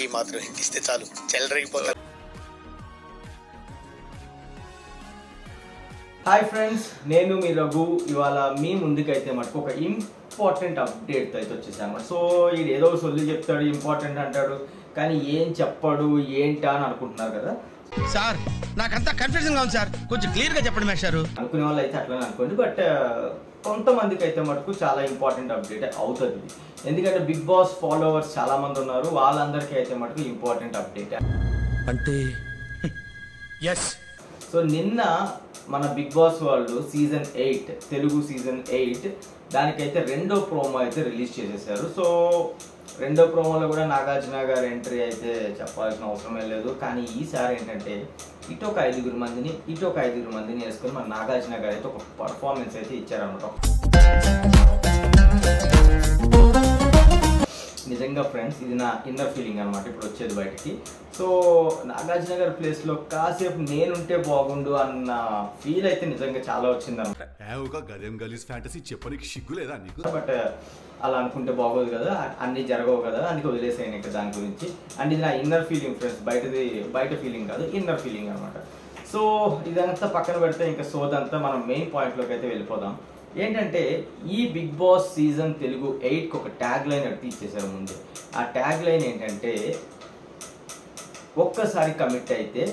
ఈ మాత్రం హింట్ ఇస్తే చాలు చెలరేగిపోతారు. హాయ్ ఫ్రెండ్స్, నేను మీ రఘు. ఇవాళ మీ ముందుకైతే మటుకు ఒక ఇంపార్టెంట్ అప్డేట్ అయితే వచ్చేసాను. సో ఇది ఏదో సొల్లి చెప్తాడు, ఇంపార్టెంట్ అంటాడు, కానీ ఏం చెప్పాడు ఏంటా అని అనుకుంటున్నారు కదా సార్. నాకంతా కన్ఫ్యూజన్ గా ఉంది సార్, కొంచెం క్లియర్ గా చెప్పండి మేస్టారు. అనుకునే వాళ్ళు అయితే అట్లనే అనుకోండి, బట్ కొంతమందికి అయితే మటుకు చాలా ఇంపార్టెంట్ అప్డేట్ అవుతుంది. ఎందుకంటే బిగ్ బాస్ ఫాలోవర్స్ చాలా మంది ఉన్నారు, వాళ్ళందరికీ అయితే మటుకు ఇంపార్టెంట్ అప్డేట్ అంటే ఎస్. సో నిన్న మన బిగ్ బాస్ వాళ్ళు సీజన్ 8 తెలుగు సీజన్ 8 దానికైతే రెండో ప్రోమో అయితే రిలీజ్ చేసేసారు. సో రెండో ప్రోమోలో కూడా నాగార్జున గారి ఎంట్రీ అయితే చెప్పాల్సిన అవసరమే లేదు. కానీ ఈసారి ఏంటంటే ఇటు ఒక 5 మందిని వేసుకొని మన నాగార్జున గారు అయితే ఒక పర్ఫార్మెన్స్ అయితే ఇచ్చారన్నమాట. నిజంగా ఫ్రెండ్స్, ఇది నా ఇన్నర్ ఫీలింగ్ అనమాట ఇప్పుడు వచ్చేది బయటికి. సో నాగార్జున గారి ప్లేస్లో కాసేపు నేనుంటే బాగుండు అన్న ఫీల్ అయితే నిజంగా చాలా వచ్చిందన్నమాట. బట్ అలా అనుకుంటే బాగోదు కదా, అన్నీ జరగవు కదా, అందుకే వదిలేసాను ఇంకా దాని గురించి. అండ్ ఇది నా ఇన్నర్ ఫీలింగ్ ఫ్రెండ్స్, బయట ఫీలింగ్ కాదు, ఇన్నర్ ఫీలింగ్ అనమాట. సో ఇదంతా పక్కన పెడితే ఇంకా సోదంతా మనం మెయిన్ పాయింట్లోకి అయితే వెళ్ళిపోదాం. ఏంటంటే ఈ బిగ్ బాస్ సీజన్ తెలుగు 8కి ఒక ట్యాగ్ లైన్ అట్టి ఇచ్చేసారు ముందు. ఆ ట్యాగ్ లైన్ ఏంటంటే ఒక్కసారి కమిట్ అయితే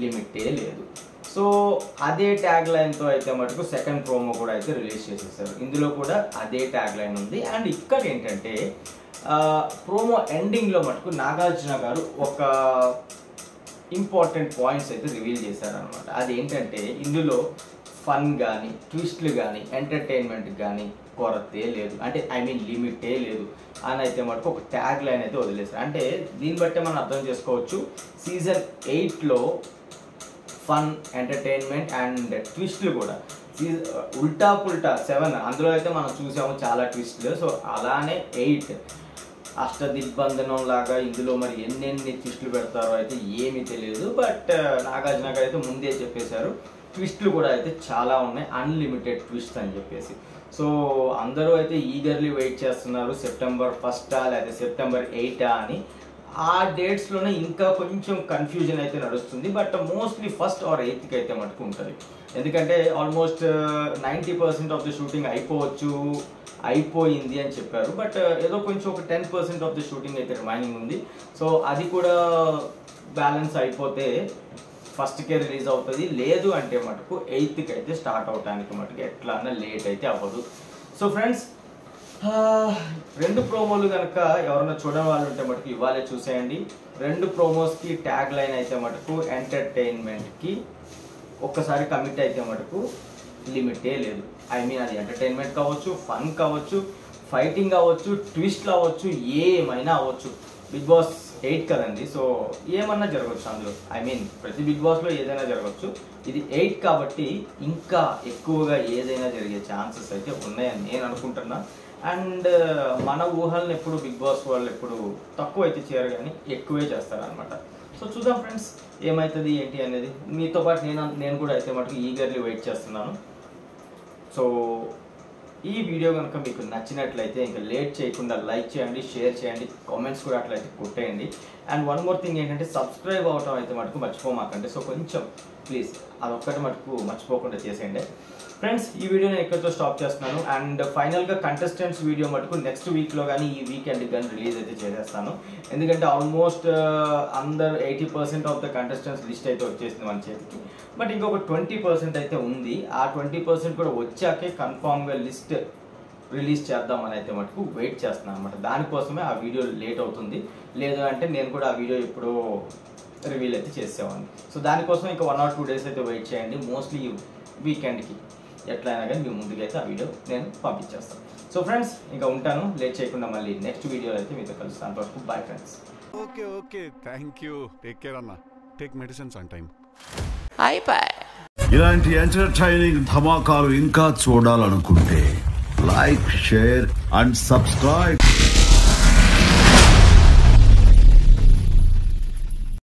లిమిటే లేదు. సో అదే ట్యాగ్ లైన్తో అయితే మటుకు సెకండ్ ప్రోమో కూడా అయితే రిలీజ్ చేసేసారు. ఇందులో కూడా అదే ట్యాగ్ లైన్ ఉంది. అండ్ ఇక్కడ ఏంటంటే ప్రోమో ఎండింగ్లో మటుకు నాగార్జున గారు ఒక ఇంపార్టెంట్ పాయింట్స్ అయితే రివీల్ చేశారనమాట. అదేంటంటే ఇందులో ఫన్ కానీ ట్విస్ట్లు కానీ ఎంటర్టైన్మెంట్ కానీ కొరతే లేదు, అంటే లిమిటే లేదు అని అయితే మటుకు ఒక ట్యాగ్ లైన్ అయితే వదిలేశారు. అంటే దీన్ని బట్టే మనం అర్థం చేసుకోవచ్చు సీజన్ 8లో ఫన్, ఎంటర్టైన్మెంట్ అండ్ ట్విస్ట్లు కూడా ఉల్టా పుల్టా 7 అందులో అయితే మనం చూసాము చాలా ట్విస్ట్లు. సో అలానే 8 అష్టదిగ్బంధనం లాగా ఇందులో మరి ఎన్నెన్ని ట్విస్ట్లు పెడతారో అయితే ఏమీ తెలియదు. బట్ నాగార్జున గారు అయితే ముందే చెప్పేశారు ట్విస్ట్లు కూడా అయితే చాలా ఉన్నాయి, అన్లిమిటెడ్ ట్విస్ట్ అని చెప్పేసి. సో అందరూ అయితే ఈగర్లీ వెయిట్ చేస్తున్నారు సెప్టెంబర్ 1 లేదా సెప్టెంబర్ 8 అని. ఆ డేట్స్లోనే ఇంకా కొంచెం కన్ఫ్యూజన్ అయితే నడుస్తుంది. బట్ మోస్ట్లీ 1 or 8కి అయితే మటుకు ఉంటుంది. ఎందుకంటే ఆల్మోస్ట్ 90% ఆఫ్ ద షూటింగ్ అయిపోయింది అని చెప్పారు. బట్ ఏదో కొంచెం ఒక 10% ఆఫ్ ద షూటింగ్ అయితే రిమైనింగ్ ఉంది. సో అది కూడా బ్యాలెన్స్ అయిపోతే 1కే రిలీజ్ అవుతుంది. లేదు అంటే మటుకు 8కి అయితే స్టార్ట్ అవడానికి మటుకు ఎట్లా అన్నా లేట్ అయితే అవ్వదు. సో ఫ్రెండ్స్, 2 ప్రోమోలు కనుక ఎవరైనా చూడని వాళ్ళు ఉంటే మటుకు ఇవాళే చూసేయండి. 2 ప్రోమోస్కి ట్యాగ్ లైన్ అయితే మటుకు ఎంటర్టైన్మెంట్కి ఒక్కసారి కమిట్ అయితే మటుకు లిమిటే లేదు. అది ఎంటర్టైన్మెంట్ కావచ్చు, ఫన్ కావచ్చు, ఫైటింగ్ కావచ్చు, ట్విస్ట్లు అవ్వచ్చు, ఏమైనా అవ్వచ్చు. బిగ్ బాస్ 8 కదండి, సో ఏమన్నా జరగవచ్చు అందులో. ప్రతి బిగ్ బాస్లో ఏదైనా జరగవచ్చు. ఇది 8 కాబట్టి ఇంకా ఎక్కువగా ఏదైనా జరిగే ఛాన్సెస్ అయితే ఉన్నాయని నేను అనుకుంటున్నా. అండ్ మన ఊహలను ఎప్పుడు బిగ్ బాస్ వాళ్ళు ఎప్పుడు తక్కువ అయితే చేయరు కానీ ఎక్కువే చేస్తారనమాట. సో చూద్దాం ఫ్రెండ్స్ ఏమవుతుంది ఏంటి అనేది. మీతో పాటు నేను కూడా అయితే మటుకు ఈగర్లీ వెయిట్ చేస్తున్నాను. సో ఈ వీడియో కనుక మీకు నచ్చినట్లయితే ఇంకా లేట్ చేయకుండా లైక్ చేయండి, షేర్ చేయండి, కామెంట్స్ కూడా అట్లయితే కొట్టేయండి. అండ్ వన్ మోర్ థింగ్ ఏంటంటే సబ్స్క్రైబ్ అవటం అయితే మటుకు మర్చిపోమాకండి. సో కొంచెం ప్లీజ్ అదొక్కటి మటుకు మర్చిపోకుండా చేసేయండి ఫ్రెండ్స్. ఈ వీడియోని ఎక్కడితో స్టాప్ చేస్తున్నాను. అండ్ ఫైనల్గా కంటెస్టెంట్స్ వీడియో మటుకు నెక్స్ట్ వీక్లో కానీ ఈ వీకెండ్ కానీ రిలీజ్ అయితే చేసేస్తాను. ఎందుకంటే ఆల్మోస్ట్ అందరు 80% ఆఫ్ ద కంటెస్టెంట్స్ లిస్ట్ అయితే వచ్చేసింది మన చేతికి. బట్ ఇంకొక 20% అయితే ఉంది. ఆ 20% కూడా వచ్చాకే కన్ఫామ్గా లిస్ట్ రిలీజ్ చేద్దామని అయితే మటుకు వెయిట్ చేస్తున్నాను అనమాట. దానికోసమే ఆ వీడియో లేట్ అవుతుంది. లేదు అంటే నేను కూడా ఆ వీడియో ఎప్పుడో రివీల్ అయితే చేసేవాడిని. సో దానికోసం ఇంకా 1 or 2 days అయితే వెయిట్ చేయండి. మోస్ట్లీ వీకెండ్కి ఎట్లయినా కానీ మీ ముందుకైతే ఆ వీడియో నేను పంపించేస్తాను. సో ఫ్రెండ్స్ ఇంకా ఉంటాను, లేట్ చేయకుండా మళ్ళీ నెక్స్ట్ వీడియోలో అయితే మీతో కలుస్తాను. వరకు bye friends. Okay thank you. Take care అన్న. Take medicines on time. ఇలాంటి ఎంటర్టైనింగ్ ధమాకాలు ఇంకా చూడాలనుకుంటే లైక్, షేర్ అండ్ సబ్స్క్రైబ్.